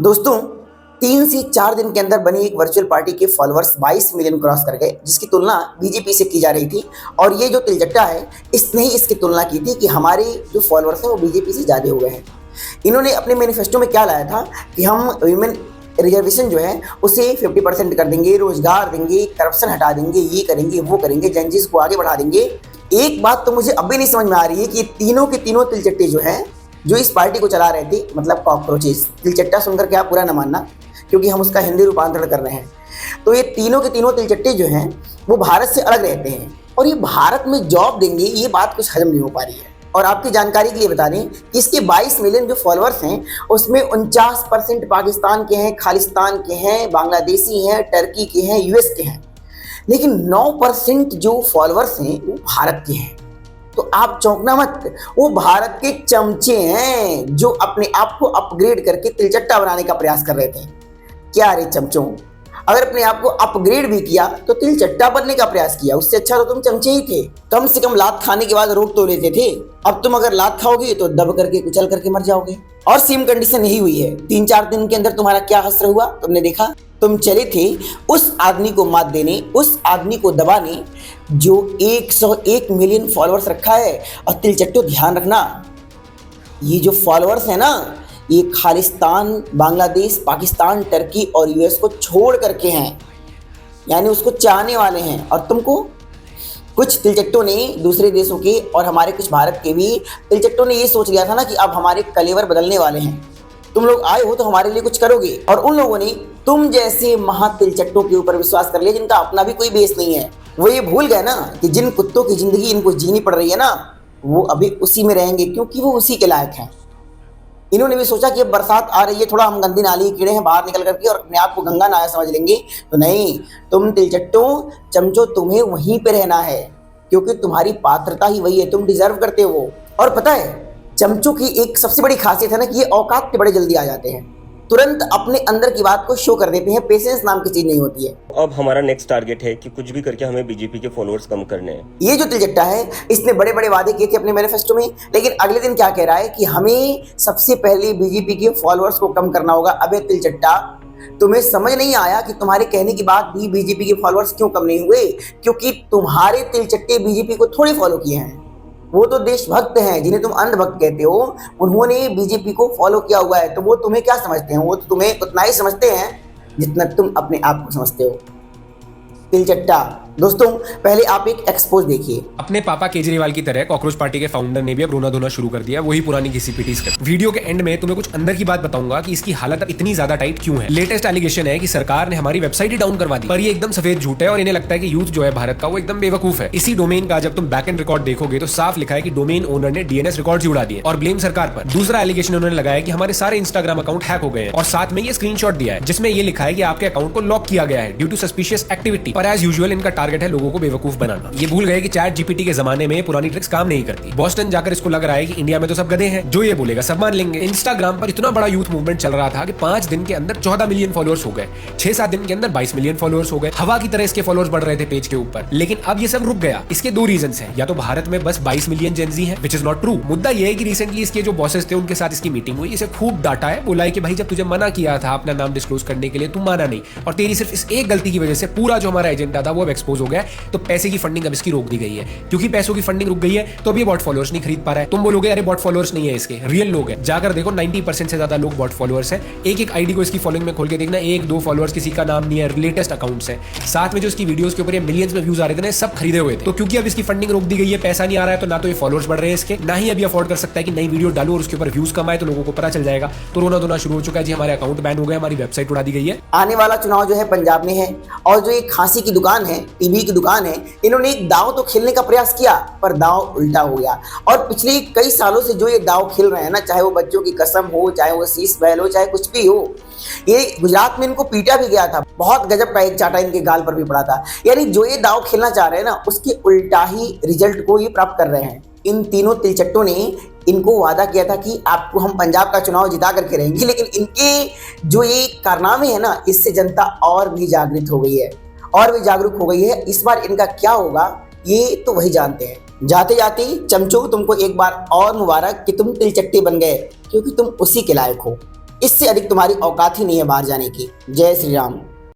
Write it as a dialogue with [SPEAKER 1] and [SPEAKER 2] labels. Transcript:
[SPEAKER 1] दोस्तों 3 से 4 दिन के अंदर बनी एक वर्चुअल पार्टी के फॉलोअर्स 22 मिलियन क्रॉस कर गए, जिसकी तुलना बीजेपी से की जा रही थी। और ये जो तिलचट्टा है, इसने ही इसकी तुलना की थी कि हमारे जो फॉलोअर्स हैं वो बीजेपी से ज़्यादा हो गए हैं। इन्होंने अपने मैनिफेस्टो में क्या लाया था कि हम वीमेन रिजर्वेशन जो है उसे 50% कर देंगे, रोजगार देंगे, करप्शन हटा देंगे, ये करेंगे वो करेंगे, जर्नलिस्ट को आगे बढ़ा देंगे। एक बात तो मुझे अब भी नहीं समझ में आ रही है कि तीनों के तीनों तिलचट्टे जो हैं, जो इस पार्टी को चला रहे थे, मतलब कॉकरोचेस, तिलचट्टा सुनकर के आप बुरा न मानना क्योंकि हम उसका हिंदी रूपांतरण कर रहे हैं। तो ये तीनों के तीनों तिलचट्टे जो हैं वो भारत से अलग रहते हैं और ये भारत में जॉब देंगे, ये बात कुछ हजम नहीं हो पा रही है। और आपकी जानकारी के लिए बता दें कि इसके 22 मिलियन जो फॉलोअर्स हैं उसमें 49% पाकिस्तान के हैं, खालिस्तान के हैं, बांग्लादेशी हैं, टर्की के हैं, यूएस के हैं, लेकिन 9% जो फॉलोअर्स हैं वो भारत के हैं। तो आप चौंकना मत, वो भारत के चमचे हैं जो अपने आप को अपग्रेड करके तिलचट्टा बनाने का प्रयास कर रहे थे। क्या रे चमचों, अगर अपने आप को अपग्रेड भी किया तो तिलचट्टा बनने का प्रयास किया, उससे अच्छा तो तुम चमचे ही थे। कम से कम लात खाने के बाद रोक तो लेते थे। अब तुम अगर लात खाओगे तो दब करके कुचल करके मर जाओगे। और सेम कंडीशन यही हुई है। 3-4 दिन के अंदर तुम्हारा क्या हश्र हुआ, तुमने देखा। तुम चले थे उस आदमी को मात देने, उस आदमी को दबाने जो 101 मिलियन फॉलोअर्स रखा है। और तिलचट्टो ध्यान रखना, ये जो फॉलोअर्स है ना, ये खालिस्तान, बांग्लादेश, पाकिस्तान, टर्की और यूएस को छोड़ करके हैं, यानी उसको चाहने वाले हैं। और तुमको कुछ तिलचट्टों ने दूसरे देशों के और हमारे कुछ भारत के भी तिलचट्टों ने ये सोच लिया था ना कि अब हमारे कलेवर बदलने वाले हैं, तुम लोग आए हो तो हमारे लिए कुछ करोगे। और उन लोगों ने तुम जैसे महा तिलचट्टों के ऊपर विश्वास कर लिया जिनका अपना भी कोई बेस नहीं है। वो ये भूल गए ना कि जिन कुत्तों की जिंदगी इनको जीनी पड़ रही है ना, वो अभी उसी में रहेंगे क्योंकि वो उसी के लायक हैं। इन्होंने भी सोचा कि अब बरसात आ रही है, थोड़ा हम गंदी नाली के कीड़े हैं, बाहर निकल करके और अपने आप को गंगा नाया समझ लेंगे। तो नहीं, तुम तिलचट्टों चमचो, तुम्हें वहीं पे रहना है क्योंकि तुम्हारी पात्रता ही वही है, तुम डिजर्व करते हो। और पता है, चमचों की एक सबसे बड़ी खासियत है ना कि ये औकात पे बड़े जल्दी आ जाते हैं, तुरंत अपने अंदर की बात को शो कर देते हैं। पेशेंस नाम की चीज नहीं होती है।
[SPEAKER 2] अब हमारा नेक्स्ट टारगेट है कि कुछ भी करके हमें बीजेपी के फॉलोअर्स कम करने हैं।
[SPEAKER 1] ये जो तिलचट्टा है, इसने बड़े बड़े वादे किए थे अपने मैनिफेस्टो में, लेकिन अगले दिन क्या कह रहा है कि हमें सबसे पहले बीजेपी के फॉलोअर्स को कम करना होगा। अबे तिलचट्टा, तुम्हें समझ नहीं आया कि तुम्हारे कहने के बाद भी बीजेपी के फॉलोअर्स क्यों कम नहीं हुए? क्योंकि तुम्हारे तिलचट्टे बीजेपी को थोड़ी फॉलो किए हैं। वो तो देशभक्त हैं जिन्हें तुम अंधभक्त कहते हो, उन्होंने बीजेपी को फॉलो किया हुआ है। तो वो तुम्हें क्या समझते हैं? वो तो तुम्हें उतना ही समझते हैं जितना तुम अपने आप को समझते हो। तिलचट्टा दोस्तों, पहले आप एक एक्सपोज देखिए।
[SPEAKER 3] अपने पापा केजरीवाल की तरह कॉकरोच पार्टी के फाउंडर ने भी अब रोना धोना शुरू कर दिया, वही पुरानी घिसी-पिटी स्क्रिप्ट। वीडियो के एंड में तुम्हें कुछ अंदर की बात बताऊंगा कि इसकी हालत इतनी ज्यादा टाइट क्यों है। लेटेस्ट एलिगेशन है कि सरकार ने हमारी वेबसाइट ही डाउन करवा दी, पर ये एकदम सफेद झूठ है और इन्हें लगता है कि यूथ जो है भारत का वो एकदम बेवकूफ है। इसी डोमेन का जब तुम बैक एंड रिकॉर्ड देखोगे तो साफ लिखा है कि डोमेन ओनर ने डीएनएस रिकॉर्ड उड़ा दिए और ब्लेम सरकार पर। दूसरा एलिगेशन उन्होंने लगाया कि हमारे सारे इंस्टाग्राम अकाउंट हैक हो गए हैं और साथ में ये स्क्रीनशॉट दिया है जिसमें ये लिखा है कि आपके अकाउंट को लॉक किया गया है ड्यू टू सस्पिशियस एक्टिविटी। और एज यूजुअल इनका टारगेट है लोगों को बेवकूफ बनाना। ये भूल गए कि चैट जीपीटी के जमाने में पुरानी ट्रिक्स काम नहीं करती। बॉस्टन जाकर इसको लग रहा है कि इंडिया में तो सब गधे हैं, जो ये बोलेगा सब मान लेंगे। इंस्टाग्राम पर इतना बड़ा यूथ मूवमेंट चल रहा था कि 5 दिन के अंदर 14 मिलियन फॉलोअर्स हो गए, 6-7 दिन के अंदर 22 मिलियन फॉलोअर्स हो गए। हवा की तरह इसके फॉलोअर्स बढ़ रहे थे पेज के ऊपर। लेकिन अब ये सब रुक गया। इसके 2 रीजन है, या तो भारत में बस 22 मिलियन जेनजी है, विच इज नॉट ट्रू। मुद्दा ये है कि रिसेंटली इसके जो बॉसेस थे उनके साथ इसकी मीटिंग हुई, इसे खूब डांटा है, बोला है कि भाई जब तुझे मना किया था अपना नाम डिस्क्लोज करने के लिए, तुम माना नहीं, और तेरी सिर्फ इस एक गलती की वजह से पूरा जो हमारा एजेंडा था वो अब एक्सपोज हो गया। तो पैसे की फंडिंग अब इसकी रोक दी गई है। क्योंकि पैसों की फंडिंग रुक गई है तो अब ये बॉट फॉलोअर्स नहीं खरीद पा रहा है। तुम बोलोगे अरे बॉट फॉलोअर्स नहीं है, इसके रियल लोग हैं। जाकर देखो 90% से ज्यादा लोग बॉट फॉलोअर्स हैं। एक आईडी को इसकी फॉलोइंग में खोल के देखना, 1-2 फॉलोअर्स किसी का नाम नहीं है, लेटेस्ट अकाउंट्स है। साथ में जो इसकी वीडियोस के ऊपर ये मिलियंस में व्यूज आ रहे थे ना, सब खरीदे हुए थे। तो क्योंकि अब इसकी फंडिंग रोक दी गई है, पैसा नहीं आ रहा है, तो ना तो ये फॉलोअर्स बढ़ रहे हैं इसके, ना ही अभी अफोर्ड कर सकता है कि नई वीडियो डालू और उसके ऊपर व्यूज कमाए तो लोगों को पता चल जाएगा। तो रोना धोना शुरू हो चुका है जी, हमारे अकाउंट बैन हो गए, हमारी वेबसाइट उड़ा दी गई है।
[SPEAKER 1] आने वाला चुनाव जो है पंजाब में है और जो एक खांसी की दुकान है, टीबी की दुकान है, इन्होंने एक दाव तो खेलने का प्रयास किया पर दाव उल्टा हो गया। और पिछले कई सालों से जो ये दाव खेल रहे हैं ना, चाहे वो बच्चों की कसम हो, चाहे वो शीश महल हो, चाहे कुछ भी हो, ये गुजरात में इनको पीटा भी गया था, बहुत गजब का एक चाटा इनके गाल पर भी पड़ा था। यानी जो ये दाव खेलना चाह रहे हैं ना, उसके उल्टा ही रिजल्ट को ये प्राप्त कर रहे हैं। इन तीनों तिलचट्टों ने इनको वादा किया था कि आपको हम पंजाब का चुनाव जिता करके रहेंगे, लेकिन इनके जो ये कारनामे हैं ना, इससे जनता और भी जागृत हो गई है, और भी जागरूक हो गई है। इस बार इनका क्या होगा ये तो वही जानते हैं। जाते जाते चमचो, तुमको एक बार और मुबारक कि तुम तिलचट्टे बन गए, क्योंकि तुम उसी के लायक हो। इससे अधिक तुम्हारी औकात ही नहीं है बाहर जाने की। जय श्री राम।